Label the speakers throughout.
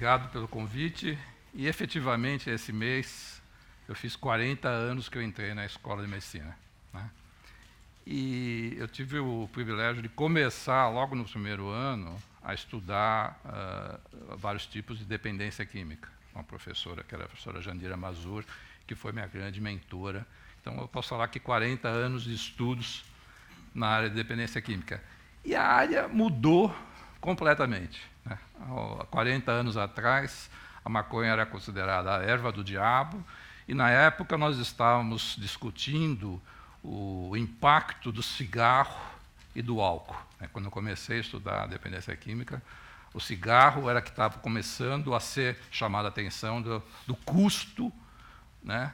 Speaker 1: obrigado pelo convite. E, efetivamente, esse mês, eu fiz 40 anos que eu entrei na Escola de Medicina, né? E eu tive o privilégio de começar, logo no primeiro ano, a estudar vários tipos de dependência química. Uma professora, que era a professora Jandira Mazur, que foi minha grande mentora. Então, eu posso falar que 40 anos de estudos na área de dependência química. E a área mudou completamente, né? Há 40 anos atrás, a maconha era considerada a erva do diabo, e, na época, nós estávamos discutindo o impacto do cigarro e do álcool, né? Quando eu comecei a estudar a dependência química, o cigarro era que estava começando a ser chamada a atenção do custo, né,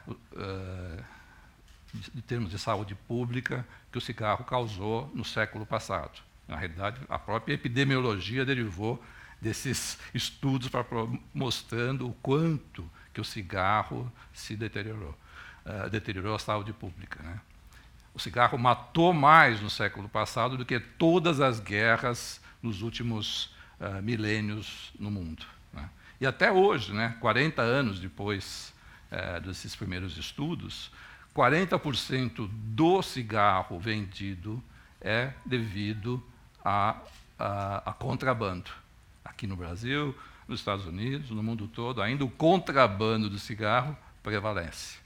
Speaker 1: de termos de saúde pública que o cigarro causou no século passado. Na realidade, a própria epidemiologia derivou desses estudos mostrando o quanto que o cigarro se deteriorou a saúde pública, né? O cigarro matou mais no século passado do que todas as guerras nos últimos milênios no mundo, né? E até hoje, né, 40 anos depois desses primeiros estudos, 40% do cigarro vendido é devido a contrabando. Aqui no Brasil, nos Estados Unidos, no mundo todo, ainda o contrabando do cigarro prevalece.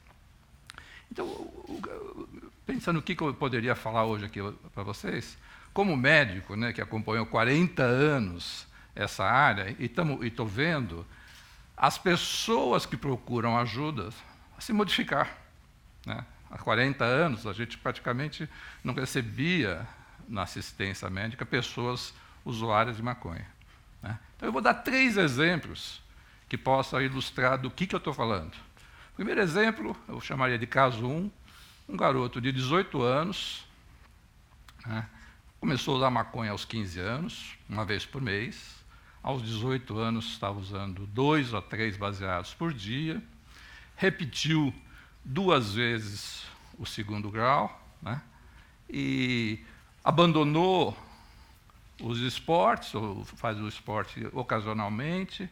Speaker 1: Então, pensando no que eu poderia falar hoje aqui para vocês, como médico, né, que acompanhou 40 anos essa área, e estou vendo as pessoas que procuram ajuda a se modificar, né? Há 40 anos, a gente praticamente não recebia na assistência médica pessoas usuárias de maconha, né? Então, eu vou dar 3 exemplos que possam ilustrar do que eu estou falando. O primeiro exemplo, eu chamaria de caso 1, um garoto de 18 anos, né, começou a usar maconha aos 15 anos, uma vez por mês. Aos 18 anos, estava usando 2 a 3 baseados por dia, repetiu 2 vezes o segundo grau, né, e abandonou os esportes, ou faz o esporte ocasionalmente,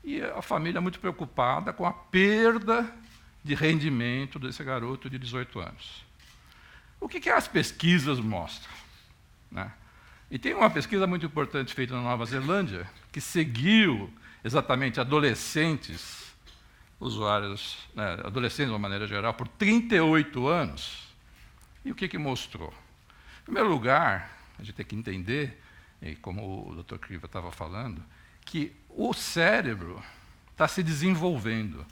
Speaker 1: e a família muito preocupada com a perda de rendimento desse garoto de 18 anos. O que as pesquisas mostram, né? E tem uma pesquisa muito importante feita na Nova Zelândia, que seguiu exatamente adolescentes, usuários, né, adolescentes de uma maneira geral, por 38 anos. E o que mostrou? Em primeiro lugar, a gente tem que entender, e como o Dr. Kriva estava falando, que o cérebro está se desenvolvendo.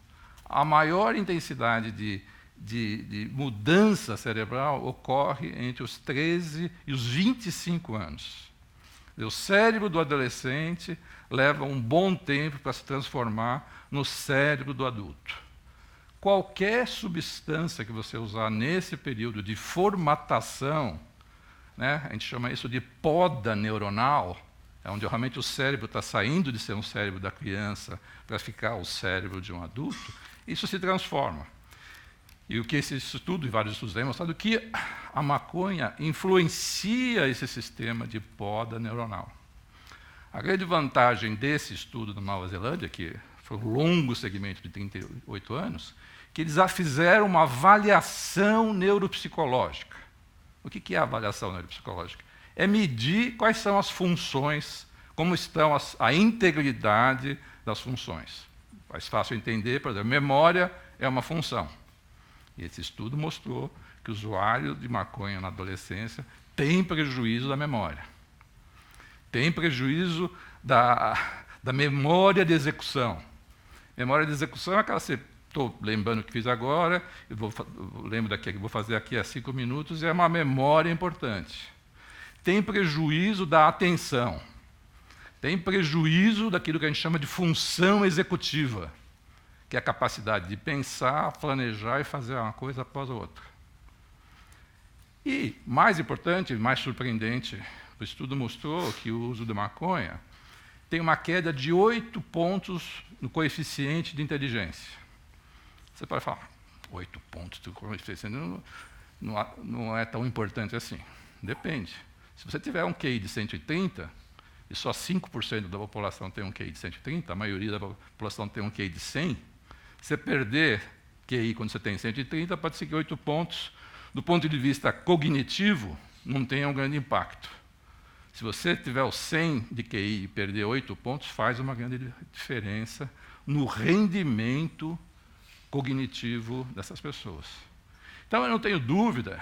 Speaker 1: A maior intensidade de mudança cerebral ocorre entre os 13 e os 25 anos. O cérebro do adolescente leva um bom tempo para se transformar no cérebro do adulto. Qualquer substância que você usar nesse período de formatação, né, a gente chama isso de poda neuronal, é onde realmente o cérebro está saindo de ser um cérebro da criança para ficar o cérebro de um adulto, isso se transforma. E o que esse estudo, e vários estudos têm mostrado, que a maconha influencia esse sistema de poda neuronal. A grande vantagem desse estudo da Nova Zelândia, que foi um longo segmento de 38 anos, que eles já fizeram uma avaliação neuropsicológica. O que é a avaliação neuropsicológica? É medir quais são as funções, como estão a integridade das funções. Mais fácil entender, por exemplo, memória é uma função. E esse estudo mostrou que o usuário de maconha na adolescência tem prejuízo da memória. Tem prejuízo da memória de execução. Memória de execução é aquela que estou lembrando o que fiz agora, lembro daqui, vou fazer aqui a 5 minutos, e é uma memória importante. Tem prejuízo da atenção. Tem prejuízo daquilo que a gente chama de função executiva, que é a capacidade de pensar, planejar e fazer uma coisa após a outra. E, mais importante, mais surpreendente, o estudo mostrou que o uso da maconha tem uma queda de 8 pontos no coeficiente de inteligência. Você pode falar, 8 pontos do coeficiente não é tão importante assim. Depende. Se você tiver um QI de 130, e só 5% da população tem um QI de 130, a maioria da população tem um QI de 100, você perder QI quando você tem 130 pode ser que 8 pontos, do ponto de vista cognitivo, não tenha um grande impacto. Se você tiver o 100 de QI e perder 8 pontos, faz uma grande diferença no rendimento cognitivo dessas pessoas. Então, eu não tenho dúvida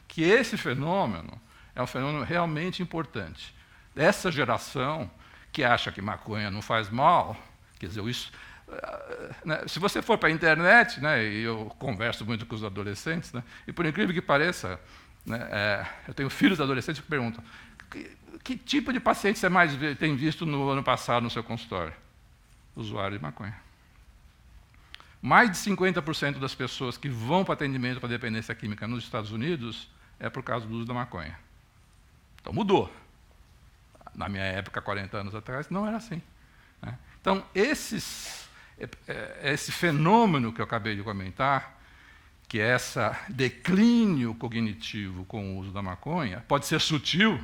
Speaker 1: que esse fenômeno é um fenômeno realmente importante. Essa geração que acha que maconha não faz mal, quer dizer, isso, né, se você for para a internet, né, e eu converso muito com os adolescentes, né, e por incrível que pareça, né, eu tenho filhos adolescentes que perguntam que tipo de paciente você mais tem visto no ano passado no seu consultório? Usuário de maconha. Mais de 50% das pessoas que vão para atendimento para dependência química nos Estados Unidos é por causa do uso da maconha. Então, mudou. Na minha época, 40 anos atrás, não era assim, né? Então, esse fenômeno que eu acabei de comentar, que é esse declínio cognitivo com o uso da maconha, pode ser sutil.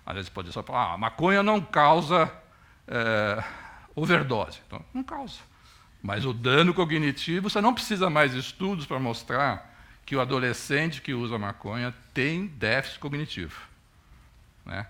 Speaker 1: Às vezes pode só falar, a maconha não causa overdose. Então, não causa. Mas o dano cognitivo, você não precisa mais de estudos para mostrar que o adolescente que usa maconha tem déficit cognitivo, né?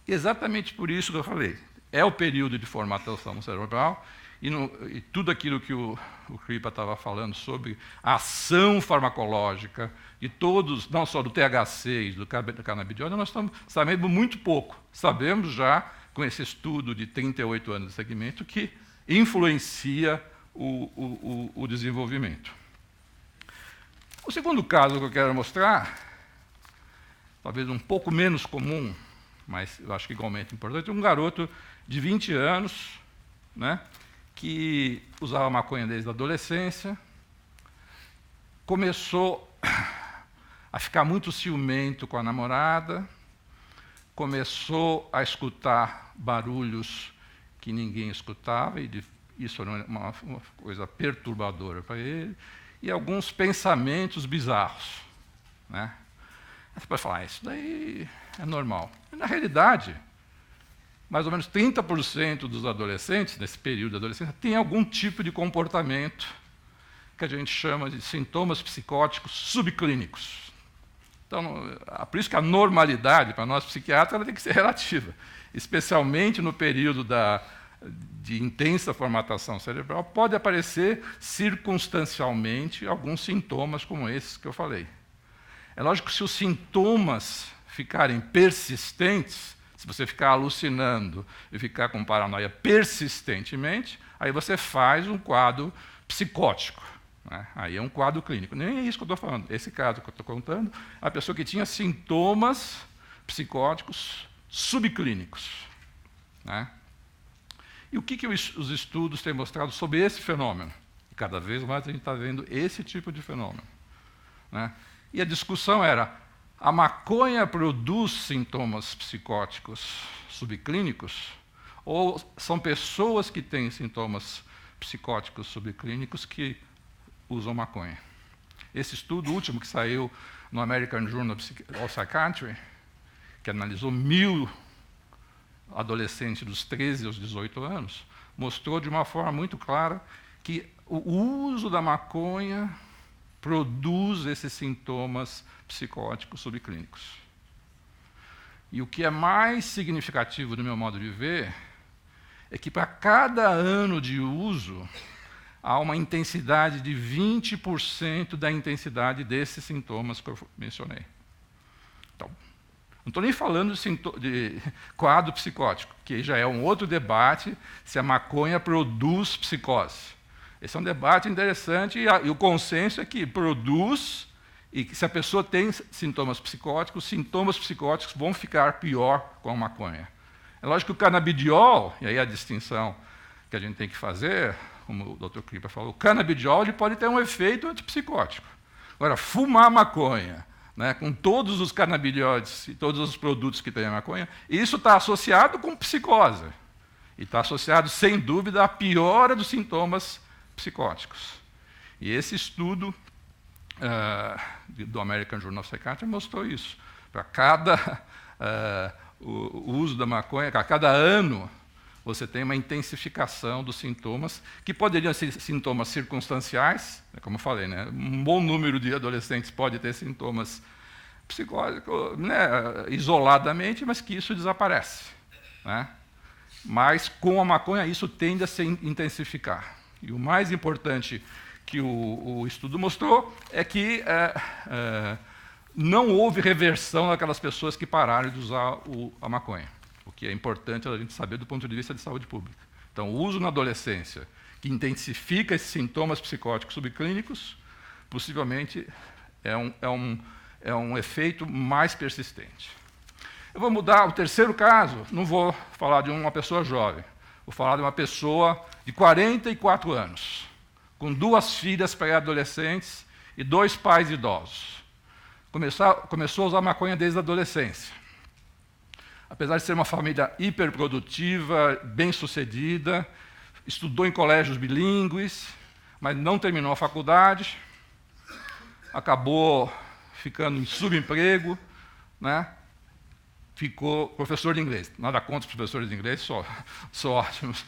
Speaker 1: Exatamente por isso que eu falei. É o período de formatação cerebral e tudo aquilo que o Kripa estava falando sobre a ação farmacológica de todos, não só do THC e do canabidiol, nós estamos sabendo muito pouco. Sabemos já, com esse estudo de 38 anos de segmento, que influencia o desenvolvimento. O segundo caso que eu quero mostrar, talvez um pouco menos comum, mas eu acho que igualmente importante, um garoto de 20 anos, né, que usava maconha desde a adolescência, começou a ficar muito ciumento com a namorada, começou a escutar barulhos que ninguém escutava, e isso era uma coisa perturbadora para ele, e alguns pensamentos bizarros, né? Você pode falar, isso daí é normal. E, na realidade, mais ou menos 30% dos adolescentes, nesse período de adolescência, tem algum tipo de comportamento que a gente chama de sintomas psicóticos subclínicos. Então, por isso que a normalidade, para nós psiquiatras, ela tem que ser relativa, especialmente no período de intensa formatação cerebral, pode aparecer circunstancialmente alguns sintomas como esses que eu falei. É lógico que se os sintomas ficarem persistentes, se você ficar alucinando e ficar com paranoia persistentemente, aí você faz um quadro psicótico, né? Aí é um quadro clínico. Nem é isso que eu estou falando. Esse caso que eu estou contando, a pessoa que tinha sintomas psicóticos subclínicos, né? E o que os estudos têm mostrado sobre esse fenômeno? E cada vez mais a gente está vendo esse tipo de fenômeno, né? E a discussão era, a maconha produz sintomas psicóticos subclínicos ou são pessoas que têm sintomas psicóticos subclínicos que usam maconha? Esse estudo último que saiu no American Journal of Psychiatry, que analisou 1.000 adolescentes dos 13 aos 18 anos, mostrou de uma forma muito clara que o uso da maconha produz esses sintomas psicóticos subclínicos. E o que é mais significativo do meu modo de ver é que para cada ano de uso há uma intensidade de 20% da intensidade desses sintomas que eu mencionei. Então, não estou nem falando de quadro psicótico, que já é um outro debate se a maconha produz psicose. Esse é um debate interessante e o consenso é que produz e que se a pessoa tem sintomas psicóticos vão ficar pior com a maconha. É lógico que o canabidiol, e aí a distinção que a gente tem que fazer, como o Dr. Kripa falou, o canabidiol ele pode ter um efeito antipsicótico. Agora, fumar maconha, né, com todos os canabidióides e todos os produtos que tem a maconha, isso está associado com psicose. E está associado, sem dúvida, à piora dos sintomas psicóticos. E esse estudo do American Journal of Psychiatry mostrou isso. Para cada o uso da maconha, a cada ano você tem uma intensificação dos sintomas, que poderiam ser sintomas circunstanciais, como eu falei, né? Um bom número de adolescentes pode ter sintomas psicológicos, né, isoladamente, mas que isso desaparece, né? Mas com a maconha isso tende a se intensificar. E o mais importante que o estudo mostrou é que não houve reversão naquelas pessoas que pararam de usar a maconha, o que é importante a gente saber do ponto de vista de saúde pública. Então, o uso na adolescência, que intensifica esses sintomas psicóticos subclínicos, possivelmente é um efeito mais persistente. Eu vou mudar o terceiro caso, não vou falar de uma pessoa jovem, vou falar de uma pessoa de 44 anos, com 2 filhas pré-adolescentes e 2 pais idosos. Começou a usar maconha desde a adolescência. Apesar de ser uma família hiperprodutiva, bem-sucedida, estudou em colégios bilíngues, mas não terminou a faculdade, acabou ficando em subemprego, né? Ficou professor de inglês. Nada contra os professores de inglês, são ótimos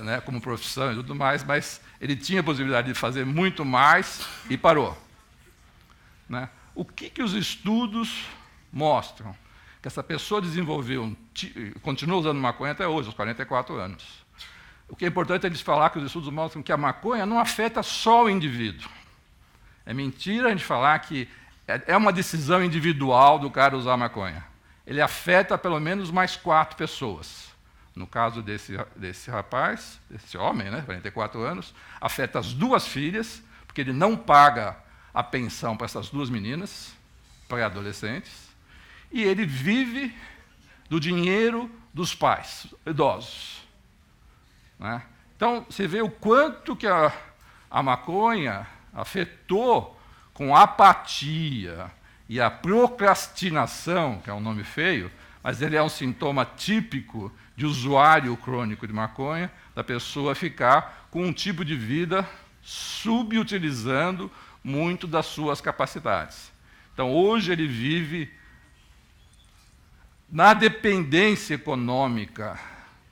Speaker 1: né, como profissão e tudo mais, mas ele tinha a possibilidade de fazer muito mais e parou. Né? O que os estudos mostram? Que essa pessoa desenvolveu, continua usando maconha até hoje, aos 44 anos. O que é importante é eles falar que os estudos mostram que a maconha não afeta só o indivíduo. É mentira a gente falar que é uma decisão individual do cara usar maconha. Ele afeta pelo menos mais 4 pessoas. No caso desse rapaz, desse homem, né, 44 anos, afeta as 2 filhas, porque ele não paga a pensão para essas 2 meninas, pré-adolescentes, e ele vive do dinheiro dos pais idosos. Né? Então, você vê o quanto que a maconha afetou com a apatia e a procrastinação, que é um nome feio, mas ele é um sintoma típico de usuário crônico de maconha, da pessoa ficar com um tipo de vida subutilizando muito das suas capacidades. Então, hoje ele vive na dependência econômica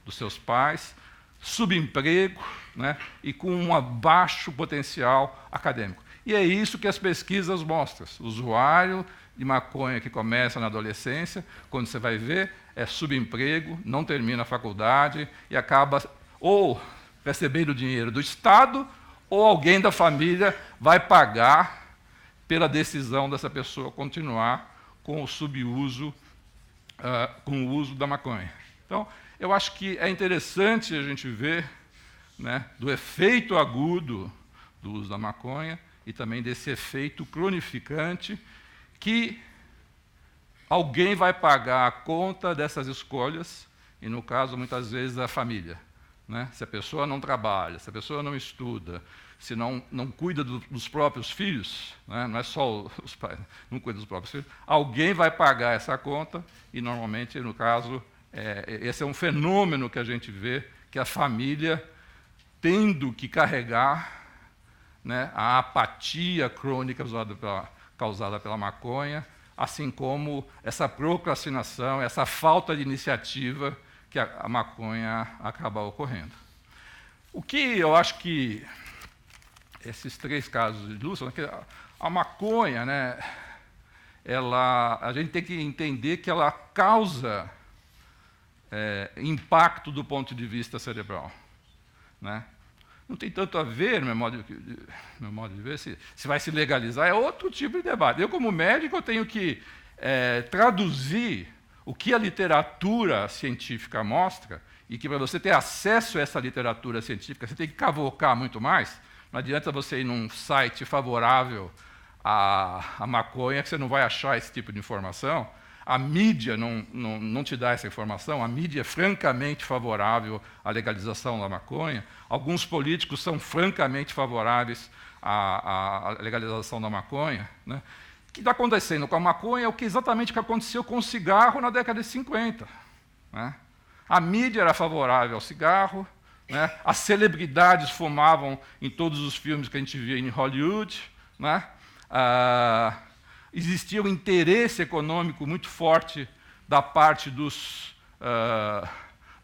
Speaker 1: dos seus pais, subemprego, né, e com um baixo potencial acadêmico. E é isso que as pesquisas mostram. O usuário de maconha que começa na adolescência, quando você vai ver, é subemprego, não termina a faculdade e acaba ou recebendo dinheiro do Estado ou alguém da família vai pagar pela decisão dessa pessoa continuar com o subuso, com o uso da maconha. Então, eu acho que é interessante a gente ver, né, do efeito agudo do uso da maconha e também desse efeito cronificante que alguém vai pagar a conta dessas escolhas, e, no caso, muitas vezes, a família. Né? Se a pessoa não trabalha, se a pessoa não estuda, se não cuida dos próprios filhos, né? Não é só os pais, não cuida dos próprios filhos, alguém vai pagar essa conta, e, normalmente, no caso, esse é um fenômeno que a gente vê, que a família tendo que carregar, né, a apatia crônica causada pela maconha, assim como essa procrastinação, essa falta de iniciativa que a maconha acaba ocorrendo. O que eu acho que esses 3 casos ilustram é que a maconha, né, a gente tem que entender que ela causa impacto do ponto de vista cerebral. Né? Não tem tanto a ver, no meu modo de ver, se vai se legalizar, é outro tipo de debate. Eu, como médico, eu tenho que traduzir o que a literatura científica mostra, e que, para você ter acesso a essa literatura científica, você tem que cavocar muito mais. Não adianta você ir num site favorável à maconha, que você não vai achar esse tipo de informação. A mídia não te dá essa informação, a mídia é francamente favorável à legalização da maconha. Alguns políticos são francamente favoráveis à legalização da maconha. Né? O que está acontecendo com a maconha é exatamente o que aconteceu com o cigarro na década de 50. Né? A mídia era favorável ao cigarro, né? As celebridades fumavam em todos os filmes que a gente via em Hollywood, né? Existia um interesse econômico muito forte da parte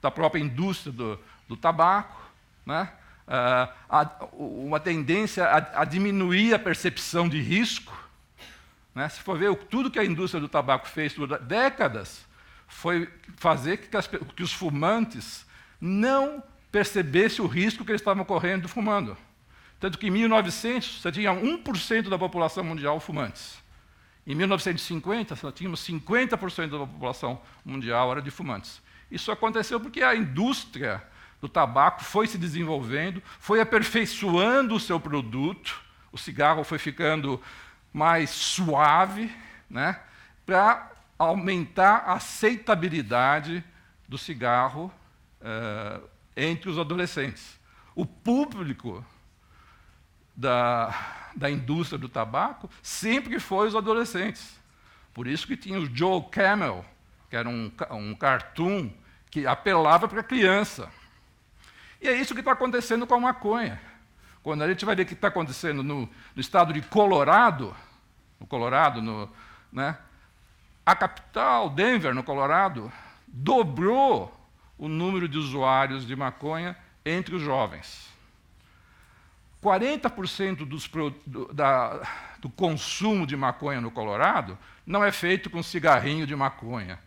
Speaker 1: da própria indústria do tabaco, né? Uma tendência a diminuir a percepção de risco. Né? Se for ver, tudo que a indústria do tabaco fez por décadas foi fazer que os fumantes não percebessem o risco que eles estavam correndo fumando. Tanto que em 1900, você tinha 1% da população mundial fumantes. Em 1950, nós tínhamos 50% da população mundial era de fumantes. Isso aconteceu porque a indústria do tabaco foi se desenvolvendo, foi aperfeiçoando o seu produto, o cigarro foi ficando mais suave, né, para aumentar a aceitabilidade do cigarro entre os adolescentes. O público da indústria do tabaco sempre foi os adolescentes. Por isso que tinha o Joe Camel, que era um cartoon que apelava para a criança. E é isso que está acontecendo com a maconha. Quando a gente vai ver o que está acontecendo no estado de Colorado, né, a capital, Denver, no Colorado, dobrou o número de usuários de maconha entre os jovens. 40% do consumo de maconha no Colorado não é feito com cigarrinho de maconha.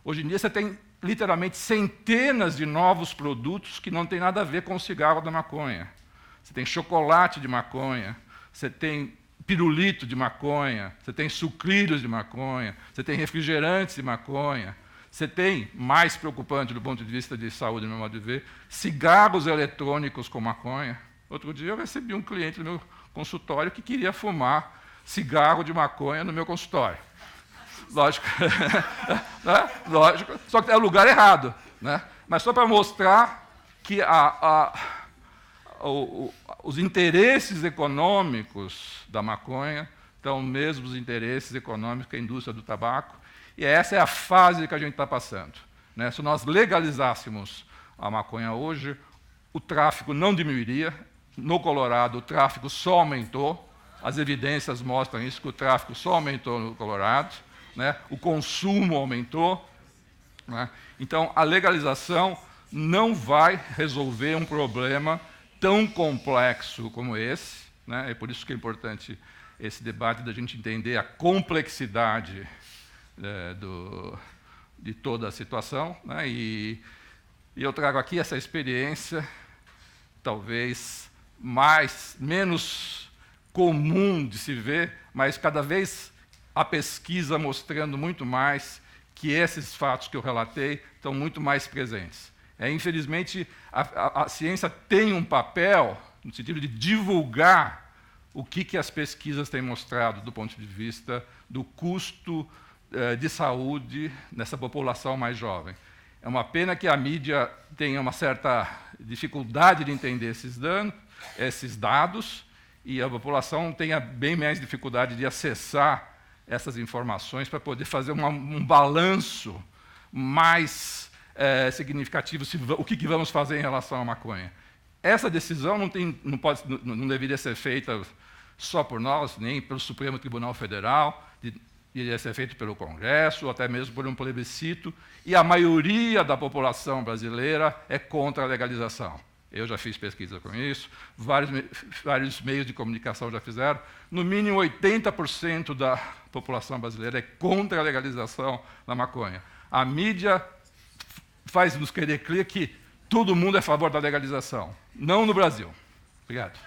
Speaker 1: Hoje em dia você tem literalmente centenas de novos produtos que não têm nada a ver com o cigarro da maconha. Você tem chocolate de maconha, você tem pirulito de maconha, você tem sucrilhos de maconha, você tem refrigerantes de maconha, você tem, mais preocupante do ponto de vista de saúde, no meu modo de ver, cigarros eletrônicos com maconha. Outro dia eu recebi um cliente no meu consultório que queria fumar cigarro de maconha no meu consultório. Lógico, né? Lógico, só que é o lugar errado. Né? Mas só para mostrar que os interesses econômicos da maconha estão mesmo os interesses econômicos que a indústria do tabaco, e essa é a fase que a gente está passando. Né? Se nós legalizássemos a maconha hoje, o tráfico não diminuiria. No Colorado, o tráfico só aumentou. As evidências mostram isso, que o tráfico só aumentou no Colorado. Né? O consumo aumentou. Né? Então, a legalização não vai resolver um problema tão complexo como esse. Né? É por isso que é importante esse debate da gente entender a complexidade de toda a situação. Né? E eu trago aqui essa experiência, talvez menos comum de se ver, mas cada vez a pesquisa mostrando muito mais que esses fatos que eu relatei estão muito mais presentes. Infelizmente, a ciência tem um papel no sentido de divulgar o que as pesquisas têm mostrado do ponto de vista do custo de saúde nessa população mais jovem. É uma pena que a mídia tenha uma certa dificuldade de entender esses dados, e a população tenha bem mais dificuldade de acessar essas informações para poder fazer um balanço mais significativo, o que vamos fazer em relação à maconha. Essa decisão não deveria ser feita só por nós, nem pelo Supremo Tribunal Federal, deveria ser feito pelo Congresso, ou até mesmo por um plebiscito, e a maioria da população brasileira é contra a legalização. Eu já fiz pesquisa com isso, vários meios de comunicação já fizeram. No mínimo 80% da população brasileira é contra a legalização da maconha. A mídia faz nos querer crer que todo mundo é a favor da legalização. Não no Brasil. Obrigado.